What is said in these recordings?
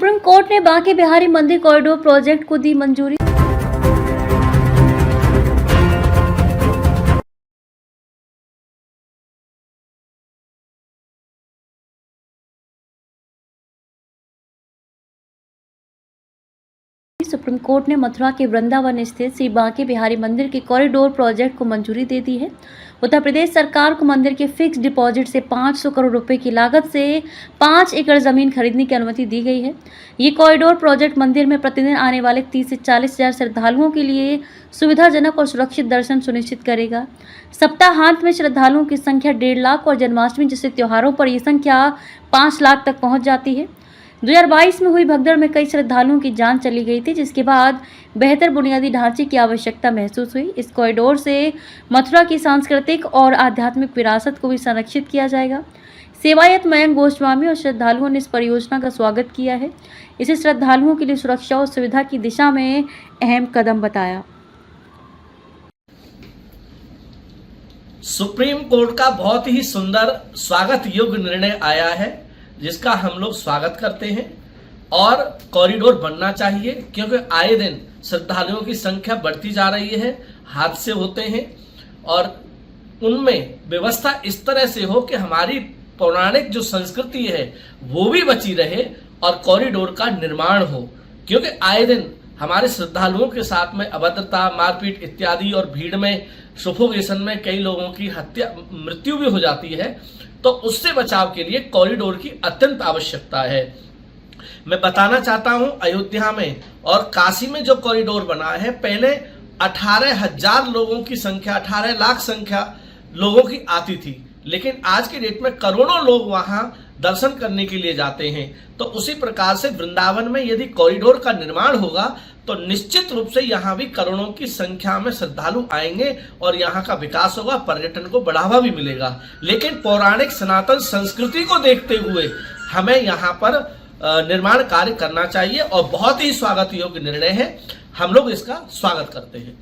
Supreme court ने बांके बिहारी मंदिर corridor project को दी मंजूरी। सुप्रीम कोर्ट ने मथुरा के वृंदावन स्थित श्री बांके बिहारी मंदिर के कॉरिडोर प्रोजेक्ट को मंजूरी दे दी है। उत्तर प्रदेश सरकार को मंदिर के फिक्स डिपॉजिट से 500 करोड़ रुपए की लागत से 5 एकड़ जमीन खरीदने की अनुमति दी गई है। ये कॉरिडोर प्रोजेक्ट मंदिर में प्रतिदिन आने वाले 30 से 40 हजार श्रद्धालुओं के लिए सुविधाजनक और सुरक्षित दर्शन सुनिश्चित करेगा। सप्ताहांत में श्रद्धालुओं की संख्या 1.5 लाख और जन्माष्टमी जैसे त्योहारों पर ये संख्या 5 लाख तक पहुंच जाती है। 2022 में हुई भगदड़ में कई श्रद्धालुओं की जान चली गई थी, जिसके बाद बेहतर बुनियादी ढांचे की आवश्यकता महसूस हुई। इस कॉरिडोर से मथुरा की सांस्कृतिक और आध्यात्मिक विरासत को भी संरक्षित किया जाएगा। सेवायत मयंक गोस्वामी और श्रद्धालुओं ने इस परियोजना का स्वागत किया है। इसे श्रद्धालुओं के लिए सुरक्षा और सुविधा की दिशा में अहम कदम बताया। सुप्रीम कोर्ट का बहुत ही सुंदर स्वागत योग्य निर्णय आया है, जिसका हम लोग स्वागत करते हैं। और कॉरिडोर बनना चाहिए, क्योंकि आए दिन श्रद्धालुओं की संख्या बढ़ती जा रही है, हादसे होते हैं और उनमें व्यवस्था इस तरह से हो कि हमारी पौराणिक जो संस्कृति है वो भी बची रहे और कॉरिडोर का निर्माण हो। क्योंकि आए दिन हमारे श्रद्धालुओं के साथ में अभद्रता, मारपीट इत्यादि और भीड़ में सुफोकेशन में कई लोगों की मृत्यु भी हो जाती है, तो उससे बचाव के लिए कॉरिडोर की अत्यंत आवश्यकता है। मैं बताना चाहता हूं, अयोध्या में और काशी में जो कॉरिडोर बना है, पहले 18,000 लोगों की संख्या, 18 लाख संख्या लोगों की आती थी, लेकिन आज के डेट में करोड़ों लोग वहां दर्शन करने के लिए जाते हैं। तो उसी प्रकार से वृंदावन में यदि कॉरिडोर का निर्माण होगा तो निश्चित रूप से यहाँ भी करोड़ों की संख्या में श्रद्धालु आएंगे और यहाँ का विकास होगा, पर्यटन को बढ़ावा भी मिलेगा। लेकिन पौराणिक सनातन संस्कृति को देखते हुए हमें यहाँ पर निर्माण कार्य करना चाहिए और बहुत ही स्वागत योग्य निर्णय है। हम लोग इसका स्वागत करते हैं।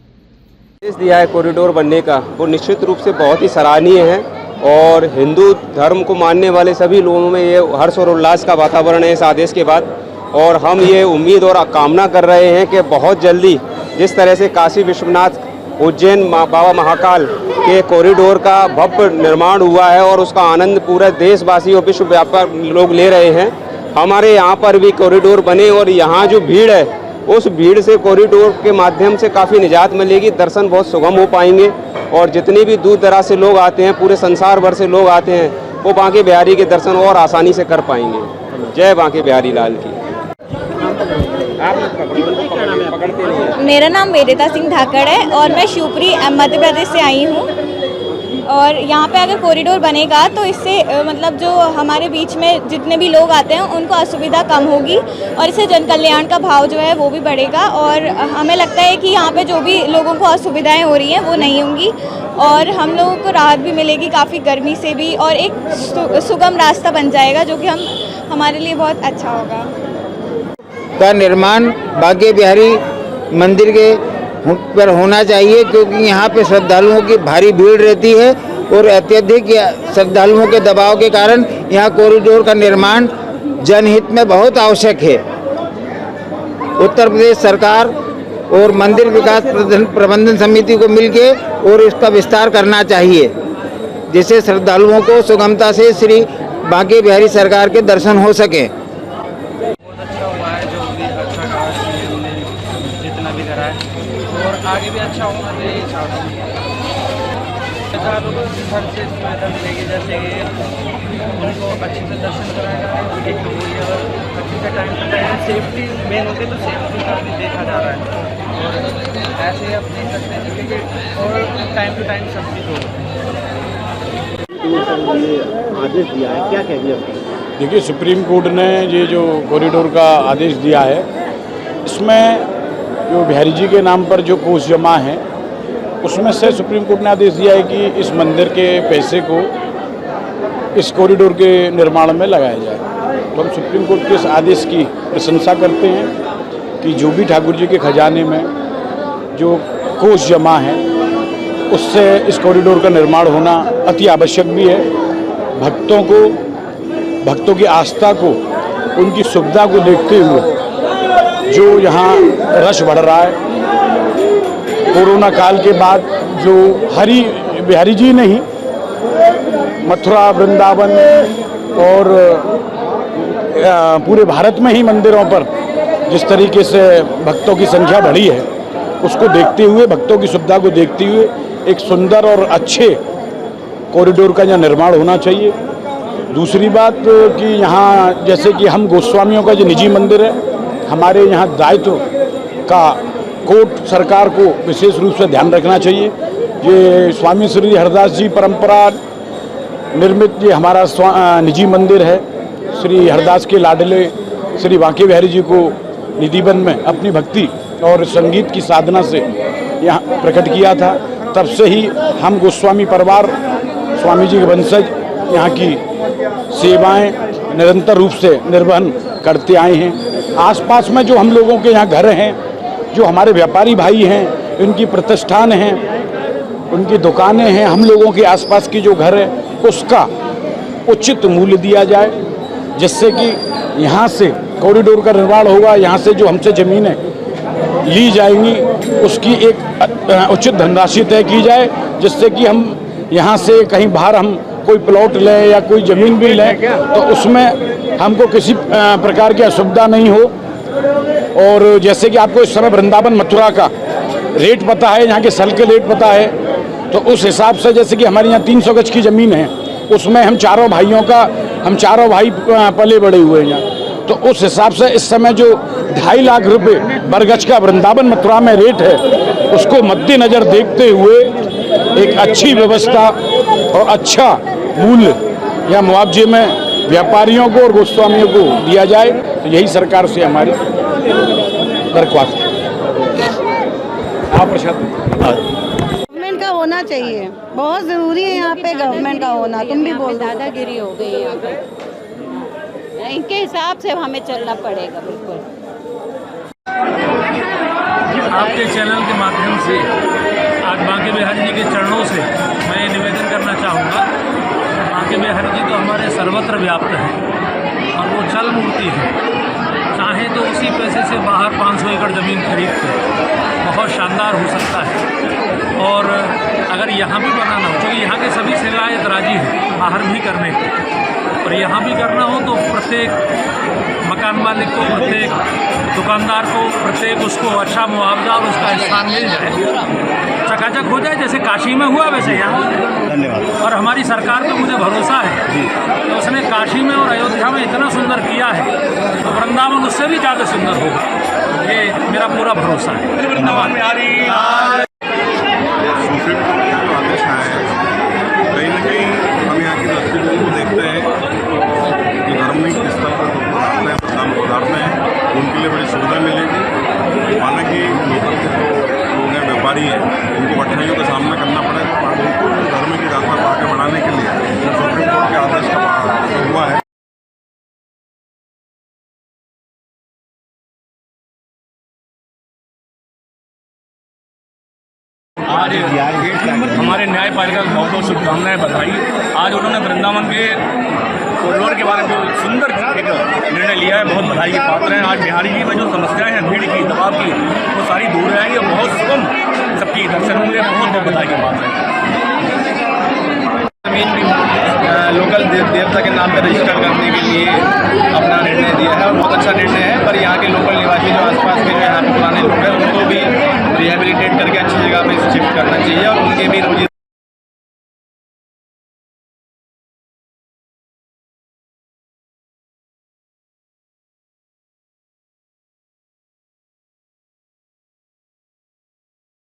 आदेश दिया है कॉरिडोर बनने का, वो निश्चित रूप से बहुत ही सराहनीय है और हिंदू धर्म को मानने वाले सभी लोगों में ये हर्ष और उल्लास का वातावरण है इस आदेश के बाद। और हम ये उम्मीद और कामना कर रहे हैं कि बहुत जल्दी जिस तरह से काशी विश्वनाथ, उज्जैन बाबा महाकाल के कॉरिडोर का भव्य निर्माण हुआ है और उसका आनंद पूरे देशवासी और विश्व व्यापक लोग ले रहे हैं, हमारे यहाँ पर भी कॉरिडोर बने और यहाँ जो भीड़ है उस भीड़ से कॉरिडोर के माध्यम से काफ़ी निजात मिलेगी, दर्शन बहुत सुगम हो पाएंगे और जितने भी दूर दराज से लोग आते हैं, पूरे संसार भर से लोग आते हैं, वो बांके बिहारी के दर्शन और आसानी से कर पाएंगे। जय बांके बिहारी लाल की। मेरा नाम वेदिता सिंह धाकड़ है और मैं शिवपुरी मध्य प्रदेश से आई हूँ। और यहाँ पे अगर कॉरिडोर बनेगा तो इससे मतलब जो हमारे बीच में जितने भी लोग आते हैं उनको असुविधा कम होगी और इससे जन कल्याण का भाव जो है वो भी बढ़ेगा। और हमें लगता है कि यहाँ पे जो भी लोगों को असुविधाएं हो रही हैं वो नहीं होंगी और हम लोगों को राहत भी मिलेगी काफ़ी गर्मी से भी, और एक सुगम रास्ता बन जाएगा जो कि हमारे लिए बहुत अच्छा होगा। का निर्माण बांके बिहारी मंदिर के पर होना चाहिए, क्योंकि यहाँ पे श्रद्धालुओं की भारी भीड़ रहती है और अत्यधिक श्रद्धालुओं के दबाव के कारण यहाँ कॉरिडोर का निर्माण जनहित में बहुत आवश्यक है। उत्तर प्रदेश सरकार और मंदिर विकास प्रबंधन समिति को मिलके और इसका विस्तार करना चाहिए, जिससे श्रद्धालुओं को सुगमता से श्री बांके बिहारी सरकार के दर्शन हो सके। और आगे भी अच्छा होगा, मैं यही चाहता हूँ। लोगों को हर चीज़ सुविधा मिलेगी, जैसे उनको अच्छे से दर्शन कराना है, एक तो वही और अच्छे से time to time safety main होती है, तो सेफ्टी का भी देखा जा रहा है और ऐसे ही आप देख सकते हैं टिकट और टाइम टू टाइम सब चीज़ हो। आदेश दिया है, क्या कहेंगे? देखिए, सुप्रीम कोर्ट ने ये जो कॉरिडोर का आदेश दिया है, इसमें जो बिहारी जी के नाम पर जो कोष जमा है उसमें से सुप्रीम कोर्ट ने आदेश दिया है कि इस मंदिर के पैसे को इस कॉरिडोर के निर्माण में लगाया जाए। तो हम सुप्रीम कोर्ट के इस आदेश की प्रशंसा करते हैं कि जो भी ठाकुर जी के खजाने में जो कोष जमा है उससे इस कॉरिडोर का निर्माण होना अति आवश्यक भी है। भक्तों की आस्था को उनकी सुविधा को देखते हुए जो यहाँ रश बढ़ रहा है, कोरोना काल के बाद जो बिहारी जी नहीं, मथुरा, वृंदावन और पूरे भारत में ही मंदिरों पर जिस तरीके से भक्तों की संख्या बढ़ी है, उसको देखते हुए, भक्तों की सुविधा को देखते हुए एक सुंदर और अच्छे कॉरिडोर का यहाँ निर्माण होना चाहिए। दूसरी बात कि यहाँ जैसे कि हम गोस्वामियों का जो निजी मंदिर है, हमारे यहाँ दायित्व का कोर्ट सरकार को विशेष रूप से ध्यान रखना चाहिए। ये स्वामी श्री हरदास जी परंपरा निर्मित ये हमारा निजी मंदिर है। श्री हरदास के लाडले श्री बांके बिहारी जी को निधिवन में अपनी भक्ति और संगीत की साधना से यहाँ प्रकट किया था। तब से ही हम गोस्वामी परिवार, स्वामी जी के वंशज यहाँ की सेवाएं निरंतर रूप से निर्वहन करते आए हैं। आसपास में जो हम लोगों के यहाँ घर हैं, जो हमारे व्यापारी भाई हैं, उनकी प्रतिष्ठान हैं, उनकी दुकानें हैं, हम लोगों के आसपास की जो घर है उसका उचित मूल्य दिया जाए, जिससे कि यहाँ से कॉरिडोर का निर्माण होगा। यहाँ से जो हमसे ज़मीनें ली जाएंगी उसकी एक उचित धनराशि तय की जाए, जिससे कि हम यहाँ से कहीं बाहर हम कोई प्लॉट लें या कोई ज़मीन भी लें तो उसमें हमको किसी प्रकार की असुविधा नहीं हो। और जैसे कि आपको इस समय वृंदावन मथुरा का रेट पता है, यहाँ के सेल के रेट पता है, तो उस हिसाब से जैसे कि हमारे यहाँ 300 गज की ज़मीन है, उसमें हम चारों भाई पले बड़े हुए हैं, तो उस हिसाब से इस समय जो 2.5 लाख रुपए बरगज का वृंदावन मथुरा में रेट है, उसको मद्देनजर देखते हुए एक अच्छी व्यवस्था और अच्छा मूल्य या मुआवजे में व्यापारियों को और गोस्वामियों को दिया जाए। तो यही सरकार से हमारी दरख्वास्त है। गवर्नमेंट का होना चाहिए, बहुत ज़रूरी है यहाँ पे गवर्नमेंट का होना। तुम भी बोल, दादागिरी हो गई यहाँ पे, इनके हिसाब से हमें चलना पड़ेगा। बिल्कुल आपके चैनल के माध्यम से आज बांके बिहारी जी के चरणों से मैं ये निवेदन करना चाहूँगा। बांके बिहारी जी तो हमारे सर्वत्र व्याप्त हैं और वो चल मूर्ति है। चाहे तो उसी पैसे से बाहर 500 एकड़ ज़मीन खरीद कर बहुत शानदार हो सकता है, और अगर यहाँ भी बनाना हो, क्योंकि यहाँ के सभी सेवाएँ राजी हैं बाहर भी करने को, और यहाँ भी करना हो तो प्रत्येक मकान मालिक को, प्रत्येक दुकानदार को, प्रत्येक उसको अच्छा मुआवजा और उसका स्थान मिल जाए, चकाचक हो जाए, जैसे काशी में हुआ वैसे यहाँ। धन्यवाद। और हमारी सरकार पे मुझे भरोसा है कि उसने काशी में और अयोध्या में इतना सुंदर किया है तो वृंदावन उससे भी ज़्यादा सुंदर होगा, ये मेरा पूरा भरोसा है। धन्यवाद। सुप्रीम कोर्ट के जो आदेश आए हैं, कहीं ना कहीं हम यहाँ के दर्शकों को देखते हैं जो धार्मिक स्थल पर आते हैं, काम पदार्थ हैं, उनके लिए बड़ी सुविधा मिलेगी। हालांकि लोकल के जो लोग हैं, व्यापारी हैं, उनको कठिनाइयों का सामना करना पड़ेगा, पर उनको धर्म की रास्ता पर आगे बढ़ाने के लिए सुप्रीम कोर्ट के आदेश का हुआ है। आज हमारे न्यायपालिका को बहुत बहुत शुभकामनाएं, बधाई। आज उन्होंने वृंदावन के कॉरिडोर के बारे में जो सुंदर एक निर्णय लिया है, बहुत बधाई के पात्र हैं। आज बिहारी जी में जो समस्याएं हैं, भीड़ की, दबाव की, वो सारी दूर रहेंगी और बहुत सुगम सबकी दर्शन होंगे। बहुत बहुत बधाई के पात्र हैं। जमीन भी लोकल देवता के नाम पर रजिस्टर करने के लिए अपना निर्णय दिया है और बहुत अच्छा निर्णय है। पर यहाँ के लोकल निवासी जो आसपास के जो यहाँ पे पुराने लोग हैं, उनको भी रिहेबिलिटेट करके अच्छी जगह पे शिफ्ट करना चाहिए और उनके भी रोजी